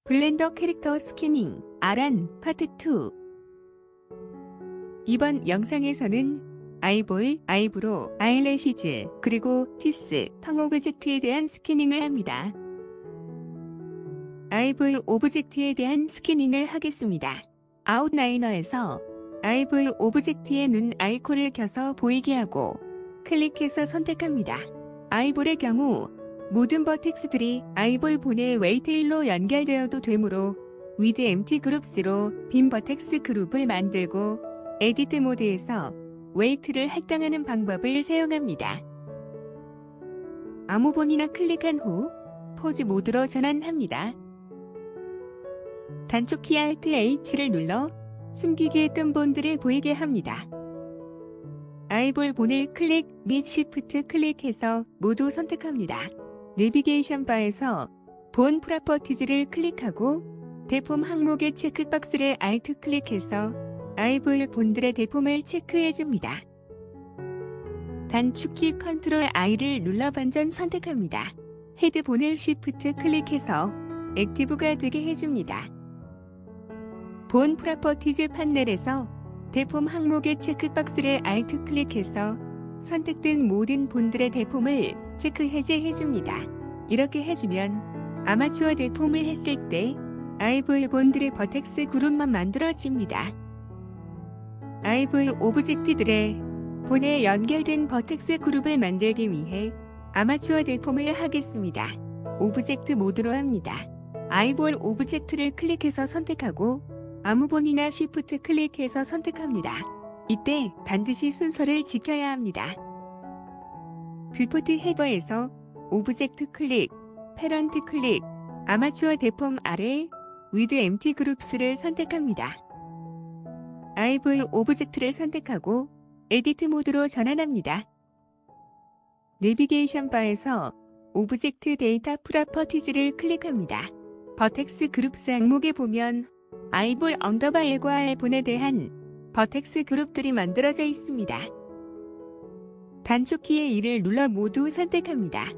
블렌더 캐릭터 스캐닝 아란 파트 2. 이번 영상에서는 아이볼, 아이브로, 아이래시즈, 그리고 티스, 팡 오브젝트에 대한 스캐닝을 합니다. 아이볼 오브젝트에 대한 스캐닝을 하겠습니다. 아웃라이너에서 아이볼 오브젝트의 눈 아이콘을 켜서 보이게 하고 클릭해서 선택합니다. 아이볼의 경우 모든 버텍스들이 아이볼 본의 웨이테일로 연결되어도 되므로 with empty groups로 빈 버텍스 그룹을 만들고 에디트 모드에서 웨이트를 할당하는 방법을 사용합니다. 아무 본이나 클릭한 후 포즈 모드로 전환합니다. 단축키 Alt H를 눌러 숨기게 했던 본들을 보이게 합니다. 아이볼 본을 클릭 및 Shift 클릭해서 모두 선택합니다. 내비게이션 바에서 본 프로퍼티즈를 클릭하고 대폼 항목의 체크박스를 Alt 클릭해서 아이볼 본들의 대폼을 체크해줍니다. 단축키 Ctrl I를 눌러 반전 선택합니다. 헤드 본을 Shift 클릭해서 액티브가 되게 해줍니다. 본 프로퍼티즈 판넬에서 대폼 항목의 체크박스를 Alt 클릭해서 선택된 모든 본들의 대폼을 체크 해제해줍니다. 이렇게 해주면 아마추어 대폼을 했을 때 아이볼 본들의 버텍스 그룹만 만들어집니다. 아이볼 오브젝트들의 본에 연결된 버텍스 그룹을 만들기 위해 아마추어 대폼을 하겠습니다. 오브젝트 모드로 합니다. 아이볼 오브젝트를 클릭해서 선택하고 아무 본이나 Shift 클릭해서 선택합니다. 이때 반드시 순서를 지켜야 합니다. 뷰포트 헤더에서 오브젝트 클릭, 패런트 클릭, 아마추어 대폼 아래 with empty groups를 선택합니다. 아이볼 오브젝트를 선택하고 에디트 모드로 전환합니다. 내비게이션 바에서 오브젝트 데이터 프로퍼티즈를 클릭합니다. 버텍스 그룹스 항목에 보면 아이볼 언더바 L과 R 본에 대한 버텍스 그룹들이 만들어져 있습니다. 단축키의 2를 눌러 모두 선택합니다.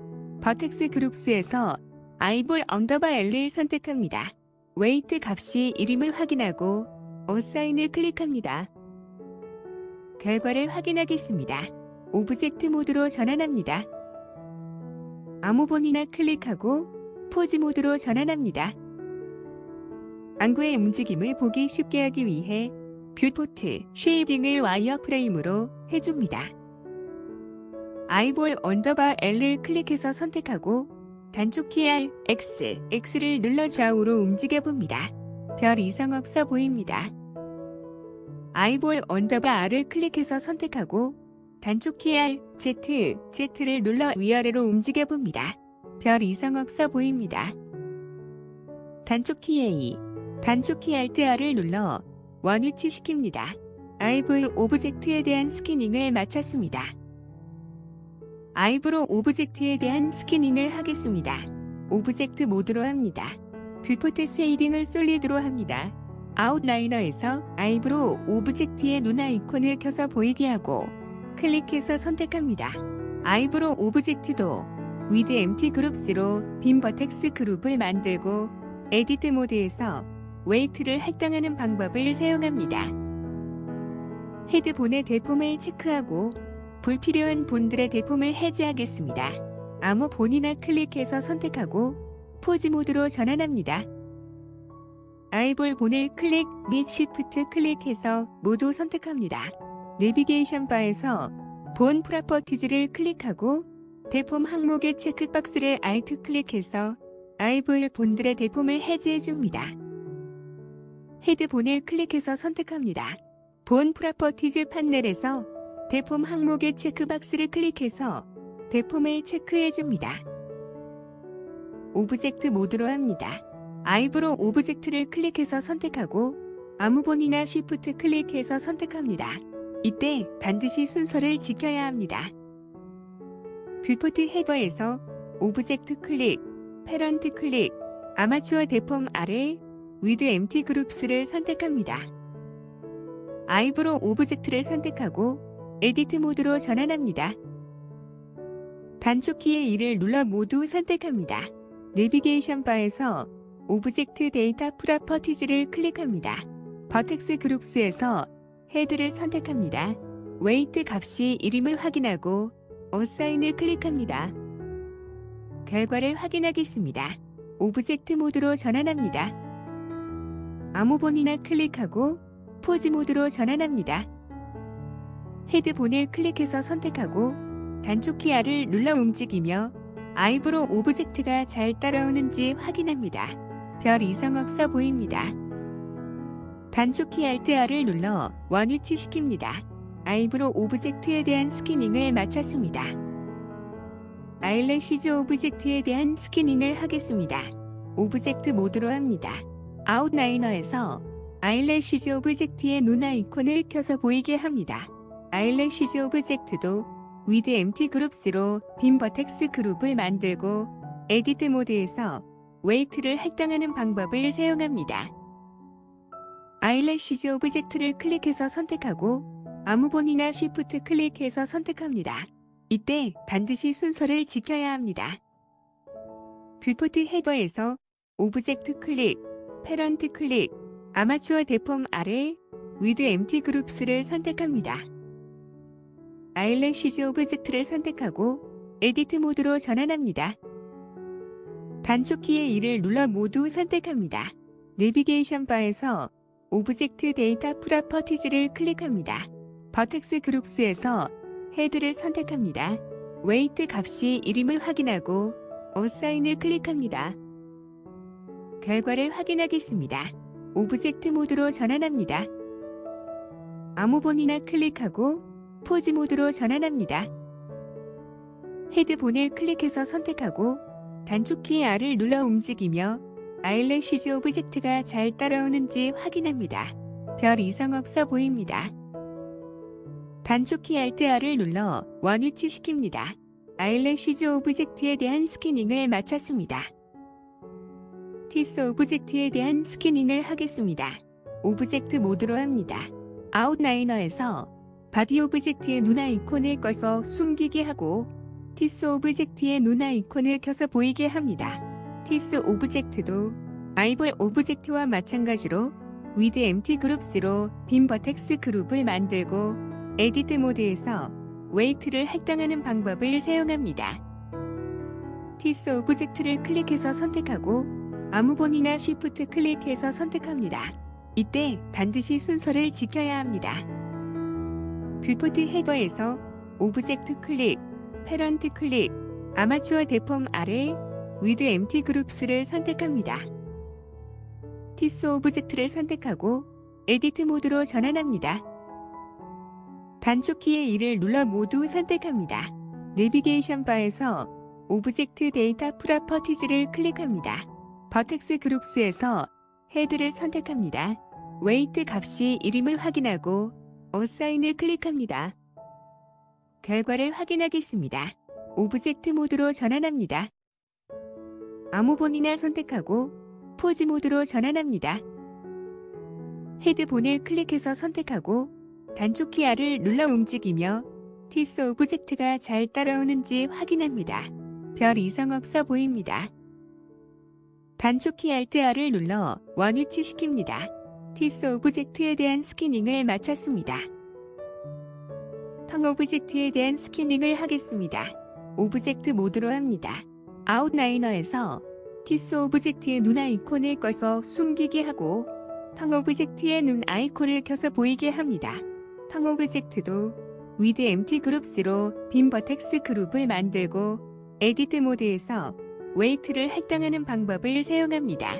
버텍스 그룹스에서 아이볼 언더바 L을 선택합니다. 웨이트 값이 1임을 확인하고 어사인을 클릭합니다. 결과를 확인하겠습니다. 오브젝트 모드로 전환합니다. 아무 본이나 클릭하고 포즈 모드로 전환합니다. 안구의 움직임을 보기 쉽게 하기 위해 뷰포트, 쉐이딩을 와이어프레임으로 해줍니다. 아이볼 언더바 L을 클릭해서 선택하고 단축키 R, X, X를 눌러 좌우로 움직여봅니다. 별 이상 없어 보입니다. 아이볼 언더바 R을 클릭해서 선택하고 단축키 R, Z, Z를 눌러 위아래로 움직여봅니다. 별 이상 없어 보입니다. 단축키 A, 단축키 Alt R을 눌러 원위치 시킵니다. 아이볼 오브젝트에 대한 스캐닝을 마쳤습니다. 아이브로 오브젝트에 대한 스캐닝을 하겠습니다. 오브젝트 모드로 합니다. 뷰포트 쉐이딩을 솔리드로 합니다. 아웃라이너에서 아이브로 오브젝트의 눈 아이콘을 켜서 보이게 하고 클릭해서 선택합니다. 아이브로 오브젝트도 with empty groups로 빈 버텍스 그룹을 만들고 에디트 모드에서 웨이트를 할당하는 방법을 사용합니다. 헤드 본의 대폼을 체크하고 불필요한 본들의 대폼을 해제하겠습니다. 아무 본이나 클릭해서 선택하고 포즈 모드로 전환합니다. 아이볼 본을 클릭 및 Shift 클릭해서 모두 선택합니다. 내비게이션 바에서 본 프로퍼티즈를 클릭하고 대폼 항목의 체크박스를 Alt 클릭해서 아이볼 본들의 대폼을 해제해줍니다. 헤드 본을 클릭해서 선택합니다. 본 프로퍼티즈 판넬에서 대폼 항목의 체크박스를 클릭해서 대폼을 체크해줍니다. 오브젝트 모드로 합니다. 아이브로 오브젝트를 클릭해서 선택하고 아무 본이나 Shift 클릭해서 선택합니다. 이때 반드시 순서를 지켜야 합니다. 뷰포트 헤더에서 오브젝트 클릭, 패런트 클릭, 아마추어 대폼 아래 with empty groups를 선택합니다. 아이브로 오브젝트를 선택하고 에디트 모드로 전환합니다. 단축키의 2를 눌러 모두 선택합니다. 내비게이션 바에서 오브젝트 데이터 프로퍼티즈를 클릭합니다. 버텍스 그룹스에서 헤드를 선택합니다. 웨이트 값이 1임을 확인하고 어사인을 클릭합니다. 결과를 확인하겠습니다. 오브젝트 모드로 전환합니다. 아무본이나 클릭하고 포즈 모드로 전환합니다. 헤드본을 클릭해서 선택하고 단축키 R을 눌러 움직이며 아이브로 오브젝트가 잘 따라오는지 확인합니다. 별 이상 없어 보입니다. 단축키 Alt R을 눌러 원위치 시킵니다. 아이브로 오브젝트에 대한 스캐닝을 마쳤습니다. 아이래시즈 오브젝트에 대한 스캐닝을 하겠습니다. 오브젝트 모드로 합니다. 아웃라이너에서 아이래시즈 오브젝트의 눈 아이콘을 켜서 보이게 합니다. 아이래시즈 오브젝트도 with empty groups로 빈 버텍스 그룹을 만들고 에디트 모드에서 웨이트를 할당하는 방법을 사용합니다. 아이래시즈 오브젝트를 클릭해서 선택하고 아무본이나 Shift 클릭해서 선택합니다. 이때 반드시 순서를 지켜야 합니다. 뷰포트 헤더에서 오브젝트 클릭, 패런트 클릭, 아마추어 데폼 아래 with empty groups를 선택합니다. 아이래시즈 오브젝트를 선택하고 에디트 모드로 전환합니다. 단축키의 2를 눌러 모두 선택합니다. 내비게이션 바에서 오브젝트 데이터 프로퍼티즈를 클릭합니다. 버텍스 그룹스에서 헤드를 선택합니다. 웨이트 값이 1임을 확인하고 어사인을 클릭합니다. 결과를 확인하겠습니다. 오브젝트 모드로 전환합니다. 아무본이나 클릭하고 포즈 모드로 전환합니다. 헤드본을 클릭해서 선택하고 단축키 R을 눌러 움직이며 아이래시즈 오브젝트가 잘 따라오는지 확인합니다. 별 이상 없어 보입니다. 단축키 Alt R을 눌러 원위치 시킵니다. 아이래시즈 오브젝트에 대한 스캐닝을 마쳤습니다. 티스 오브젝트에 대한 스캐닝을 하겠습니다. 오브젝트 모드로 합니다. 아웃라이너에서 바디 오브젝트의 눈 아이콘을 꺼서 숨기게 하고 티스 오브젝트의 눈 아이콘을 켜서 보이게 합니다. 티스 오브젝트도 아이볼 오브젝트와 마찬가지로 with empty groups로 빈 버텍스 그룹을 만들고 에디트 모드에서 웨이트를 할당하는 방법을 사용합니다. 티스 오브젝트를 클릭해서 선택하고 아무본이나 Shift 클릭해서 선택합니다. 이때 반드시 순서를 지켜야 합니다. 뷰포트 헤더에서 오브젝트 클릭, 패런트 클릭, 아마추어 데폼 아래 with empty groups를 선택합니다. 티스 오브젝트를 선택하고 에디트 모드로 전환합니다. 단축키의 2를 눌러 모두 선택합니다. 내비게이션 바에서 오브젝트 데이터 프로퍼티즈를 클릭합니다. 버텍스 그룹스에서 헤드를 선택합니다. 웨이트 값이 1임을 확인하고 어사인을 클릭합니다. 결과를 확인하겠습니다. 오브젝트 모드로 전환합니다. 아무본이나 선택하고 포즈 모드로 전환합니다. 헤드본을 클릭해서 선택하고 단축키 R을 눌러 움직이며 티스 오브젝트가 잘 따라오는지 확인합니다. 별 이상 없어 보입니다. 단축키 Alt R을 눌러 원위치 시킵니다. 티스 오브젝트에 대한 스캐닝을 마쳤습니다. 텅 오브젝트에 대한 스캐닝을 하겠습니다. 오브젝트 모드로 합니다. 아웃라이너에서 티스 오브젝트의 눈 아이콘을 꺼서 숨기게 하고 텅 오브젝트의 눈 아이콘을 켜서 보이게 합니다. 텅 오브젝트도 with empty groups로 빈 버텍스 그룹을 만들고 에디트 모드에서 웨이트를 할당하는 방법을 사용합니다.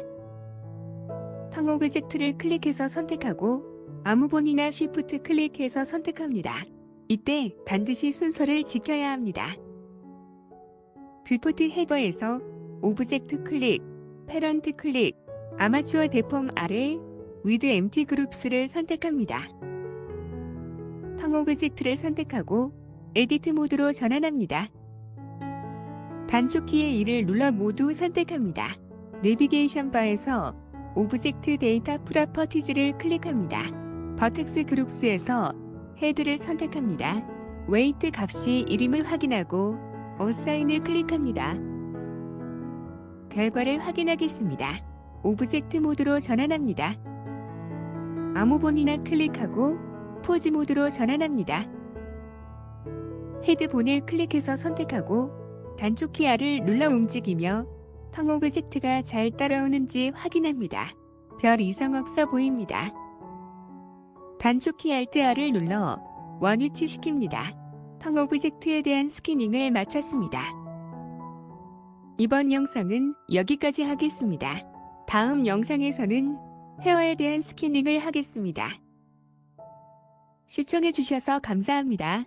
텅 오브젝트를 클릭해서 선택하고 아무본이나 Shift 클릭해서 선택합니다. 이때 반드시 순서를 지켜야 합니다. 뷰포트 헤더에서 오브젝트 클릭, 패런트 클릭, 아마추어 데폼 아래 with empty groups를 선택합니다. 텅 오브젝트를 선택하고 에디트 모드로 전환합니다. 단축키의 2를 눌러 모두 선택합니다. 내비게이션 바에서 오브젝트 데이터 프로퍼티즈를 클릭합니다. 버텍스 그룹스에서 헤드를 선택합니다. 웨이트 값이 1임을 확인하고 어사인을 클릭합니다. 결과를 확인하겠습니다. 오브젝트 모드로 전환합니다. 아무 본이나 클릭하고 포즈 모드로 전환합니다. 헤드본을 클릭해서 선택하고 단축키 R을 눌러 움직이며 펑 오브젝트가 잘 따라오는지 확인합니다. 별 이상 없어 보입니다. 단축키 Alt R을 눌러 원위치 시킵니다. 펑 오브젝트에 대한 스캐닝을 마쳤습니다. 이번 영상은 여기까지 하겠습니다. 다음 영상에서는 회화에 대한 스캐닝을 하겠습니다. 시청해주셔서 감사합니다.